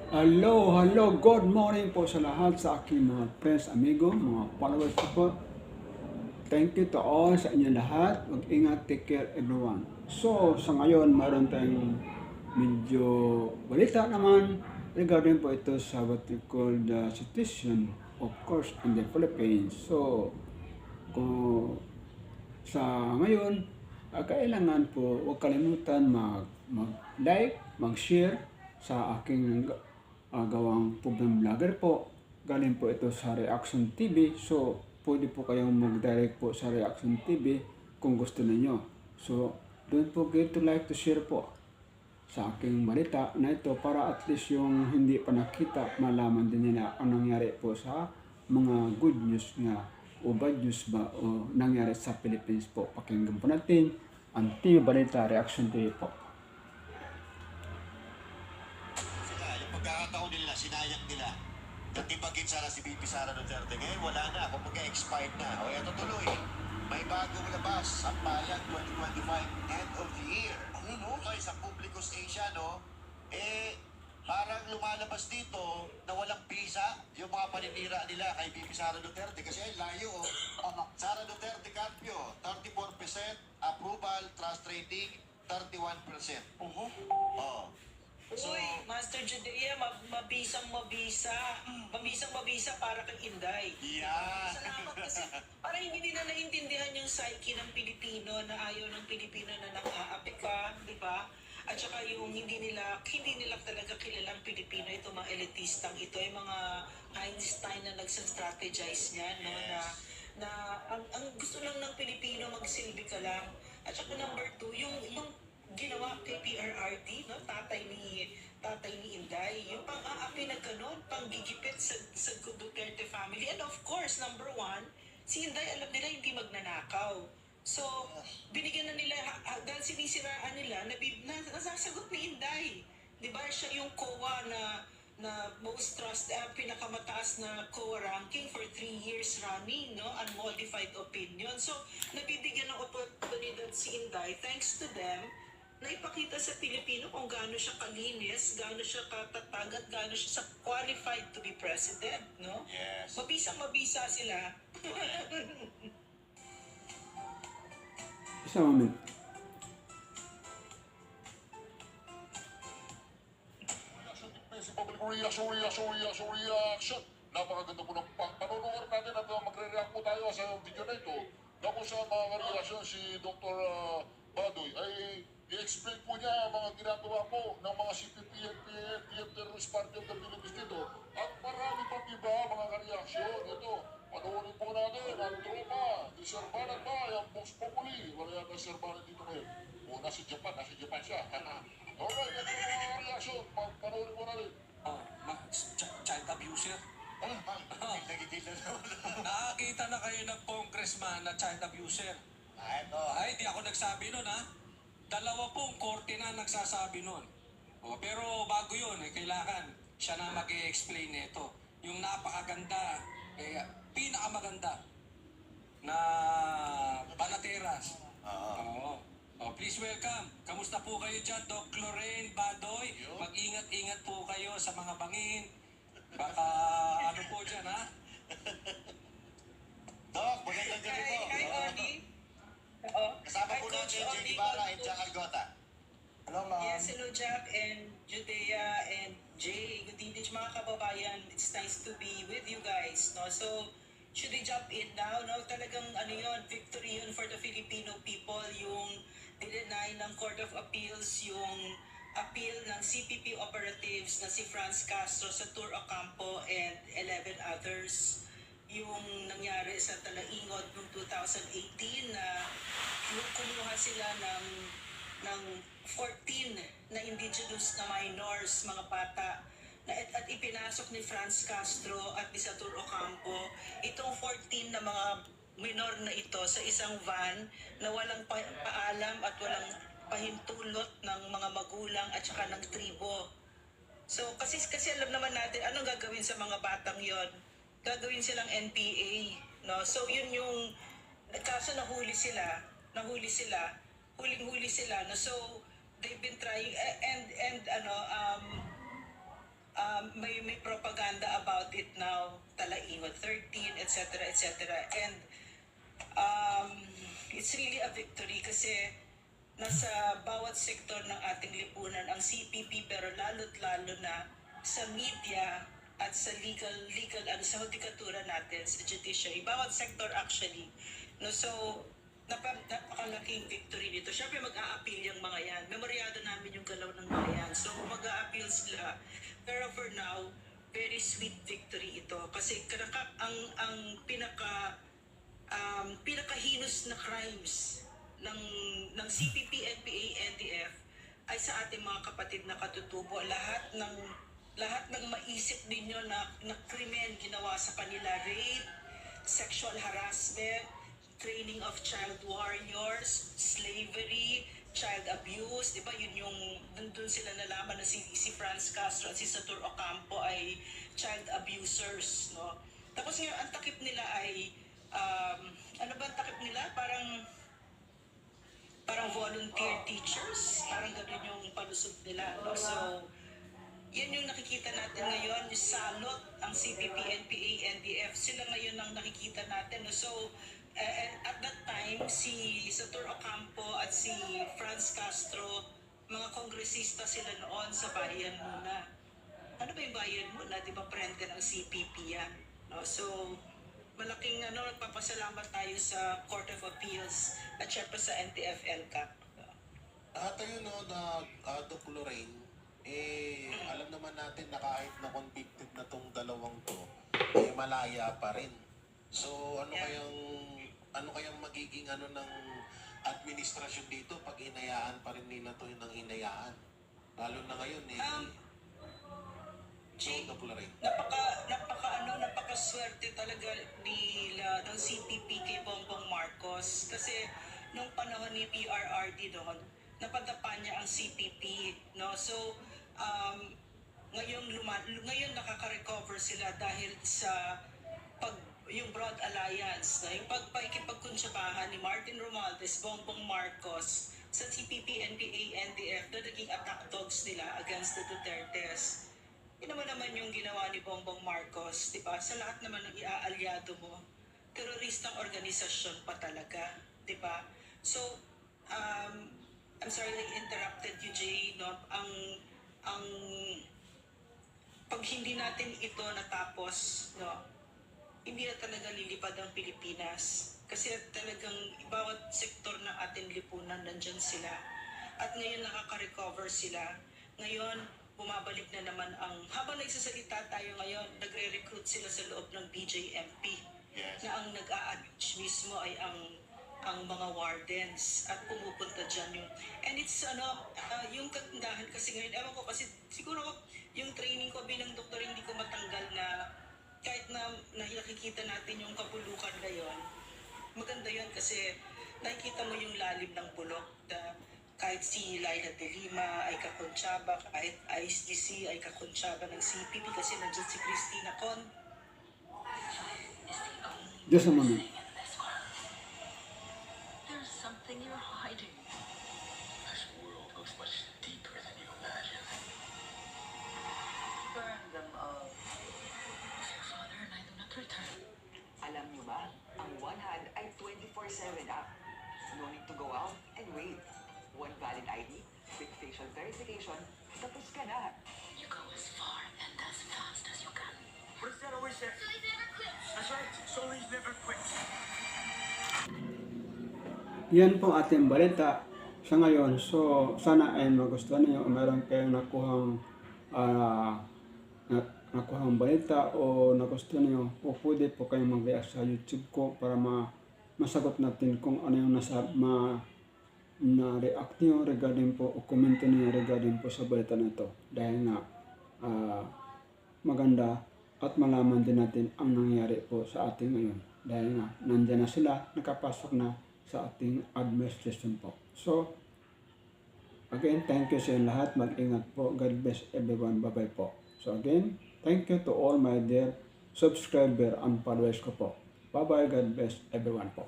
Hello, good morning po sa lahat sa aking mga friends, amigo, mga followers ko po. Thank you to all sa inyo lahat. Mag-ingat, take care everyone. So, sa ngayon, mayroon tayong medyo balita naman regarding po ito sa what we call the situation, of course, in the Philippines. So, kung sa ngayon, kailangan po huwag kalimutan mag-like, mag-share sa aking gawang problem vlogger po. Galing po ito sa Reaction TV. So, pwede po kayong mag-direct po sa Reaction TV kung gusto niyo. So, don't forget to like, to share po sa aking balita na ito para at least yung hindi pa nakita, malaman din nila ang nangyari po sa mga good news nga o bad news ba o nangyari sa Philippines po. Pakinggan po natin ang TV Balita Reaction TV po. Yung pagkakataon nila, sinayang nila. Natibagin sana si BP Sara Duterte. Ngayon wala na, kung expired na. O eto tuloy, may bagong labas, Sampayan 2025, end of the year. Ano no? Okay, sa Publicus Asia, no? Parang lumalabas dito na walang visa yung mga paninira nila kay BP Sara Duterte. Kasi ay layo, Sara Duterte Carpio, 34%, approval, trust rating, 31%. Oh. So, Uy, Master Judea, mabisang-mabisa para kang Inday. yeah. Salamat kasi parang hindi nila naintindihan yung psyche ng Pilipino na ayaw ng Pilipino na nang-aapeka, di ba? At saka yung hindi nila talaga kilalang Pilipino, itong mga elitistang ito, yung mga Einstein na nagsa-strategize niyan, no? Na ang gusto lang ng Pilipino magsilbi ka lang. At saka number two, yung ginawa kay PRRD, no? Tatay ni Inday, yung pang-aapi na ganun, panggigipit sa Duterte family. And of course, number one, si Inday alam nila hindi magnanakaw. So, binigyan na nila, dahil sinisiraan nila, nasasagot ni Inday. Di ba siya yung COA na most pinakamataas na COA ranking for 3 years running, no? Unmodified opinion. So, nabibigyan ng oportunidad si Inday, thanks to them, na ipakita sa Pilipino kung gaano siya kalinis, gaano siya katatag, at gaano siya qualified to be president, no? Yes. Mabisang-mabisa sila. Isang moment. Si public reaction. Napakaganda po ng panonood natin at magre-react po tayo sa video na ito. Na kung saan mga reaction si Dr. Badoy ay i-explain po niya ang mga ginagawa po ng mga CPP at PM Terrorist Party of the Philippines dito. At marami pang iba mga reaction. Ito, panoorin po natin ang tropa. Di Serbanan ba? Ang Vox Populi. Wala yan ang Serbanan dito ngayon. O, nasa Japan siya. Alright, ito yung mga reaction. Panoorin po natin. Child abuser. Nagigil na Nakakita na kayo ng congressman na child abuser. Ano? Ay, di ako nagsabi nun ha. Dalawa pong korte na nagsasabi nun. Pero bago yun, kailangan siya na mag-explain nito. Yung napakaganda, pinakamaganda na Banateras. Oo. Please welcome. Kamusta po kayo dyan, Doc Lorraine Badoy? Mag-ingat-ingat po kayo sa mga bangin. Baka ano po dyan, ha? Doc, magandang gabi po. Hi, Oli. Oo. Kasama Hi, po Coach natin J. Oli, Ibarra and Coach- Jack Algota. Hello, ma'am. Yes, hello Jack and Judea and Jay. Good evening mga kababayan. It's nice to be with you guys. No? So, should we jump in now? No? Talagang ano yun, victory yun for the Filipino people. Yung dinay ng Court of Appeals, yung appeal ng CPP operatives na si Franz Castro sa Tour Ocampo and 11 others. Yung nangyari sa Talaingod noong 2018 na yung kumuha sila ng 14 na indigenous na minors, mga bata, at ipinasok ni Franz Castro at ni Satur Ocampo itong 14 na mga minor na ito sa isang van na walang paalam at walang pahintulot ng mga magulang at saka ng tribo. So kasi alam naman natin anong gagawin sa mga batang yon. Gagawin silang NPA, no? So yun yung kaso nahuli sila, huling-huli sila, no? So they've been trying and it now, Talaingon 13, etc., etc. And it's really a victory kasi nasa bawat sektor ng ating lipunan ang CPP, pero lalo't lalo na sa media at sa legal sa hudikatura natin, sa judiciary, bawat sector actually. No, so napakalaking victory nito. Siyempre mag-a-appeal yung mga yan. Memoryado namin yung galaw ng mga yan. So mag-a-appeal sila. Pero for now, very sweet victory ito. Kasi ang pinakahinos na crimes ng CPP, NPA, NDF ay sa ating mga kapatid na katutubo. Lahat ng maisip ninyo na krimen ginawa sa kanila: rape, sexual harassment, training of child warriors, slavery, child abuse, di ba? Yun yung dun sila nalaman na si Franz Castro at si Satur Ocampo ay child abusers, no? Tapos yung ang takip nila ay ano ba ang takip nila? Parang volunteer teachers, parang gano'n yung palusot nila, no? So yan yung nakikita natin ngayon, yung salot, ang CPP, NPA, NDF, sila ngayon ang nakikita natin. No? So, at that time, si Satur Ocampo at si Franz Castro, mga kongresista sila noon sa Bayan Muna. Ano ba yung Bayan Muna? Di ba prente ng CPP yan? No? So, malaking nagpapasalamat tayo sa Court of Appeals at syempre sa NTF-ELCAC. At ayun Doc Lorraine, alam naman natin na kahit na convicted na tong dalawang to, malaya pa rin. So ano kayang magiging ng administrasyon dito pag hinayaan pa rin nila to ng hinayaan? Lalo na ngayon Doc Lorraine. Napakaswerte talaga nila ng CPP kay Bongbong Marcos kasi nung panahon ni PRRD doon, napadapa niya ang CPP, no? So ngayon nakaka-recover sila dahil sa yung Broad Alliance, na yung pagkipagkunsyabahan ni Martin Romualdez, Bongbong Marcos sa CPP, NPA, NDF na naging attack dogs nila against the Dutertes. Yun naman yung ginawa ni Bongbong Marcos, di ba? Sa lahat naman ng iaalyado mo, teroristang organisasyon pa talaga, di ba? So, I'm sorry I interrupted you, Jay, no? Ang pag hindi natin ito natapos, no, hindi na talaga lilipad ang Pilipinas. Kasi talagang bawat sektor ng ating lipunan nandyan sila. At ngayon nakaka-recover sila. Ngayon, bumabalik na naman habang nagsasalita tayo ngayon, nagre-recruit sila sa loob ng BJMP. Yes. Na ang nag-a-abuse mismo ay ang mga wardens at pumupunta dyan and it's yung kagandahan kasi ngayon, ewan ko kasi siguro yung training ko bilang doktor hindi ko matanggal na kahit na nakikita natin yung kabulukan ngayon, maganda yun kasi nakikita mo yung lalim ng bulok na kahit si Laila de Lima ay kakonsyaba, kahit ISDC ay kakonsyaba ng CPP kasi nandiyan si Cristina Con. Just a moment. There's something you're hiding. This world goes much deeper than you imagine. Burn them all. Your father and I do not return. Alam nyo ba, ang One Hand ay 24/7 app. No need to go out and wait. One valid ID, quick facial verification, tapos ka na. You go as far and as fast as you can. What does that always say? Solis never quits. That's right. Solis never quits. Yan po ating balita sa ngayon. So, sana ay magustuhan niyo o meron kayong nakuhang balita o nagustuhan niyo o pwede po kayong mag-react sa YouTube ko para masagot natin kung ano yung na-react niyo regarding po o komento niyo regarding po sa balita na ito. Dahil nga maganda at malaman din natin ang nangyari po sa ating ngayon. Dahil nga nandiyan na sila, nakapasok na sa ating administration po. So, again, thank you sa inyo lahat. Mag-ingat po. God bless everyone. Bye-bye po. So again, thank you to all my dear subscriber and followers ko po. Bye-bye. God bless everyone po.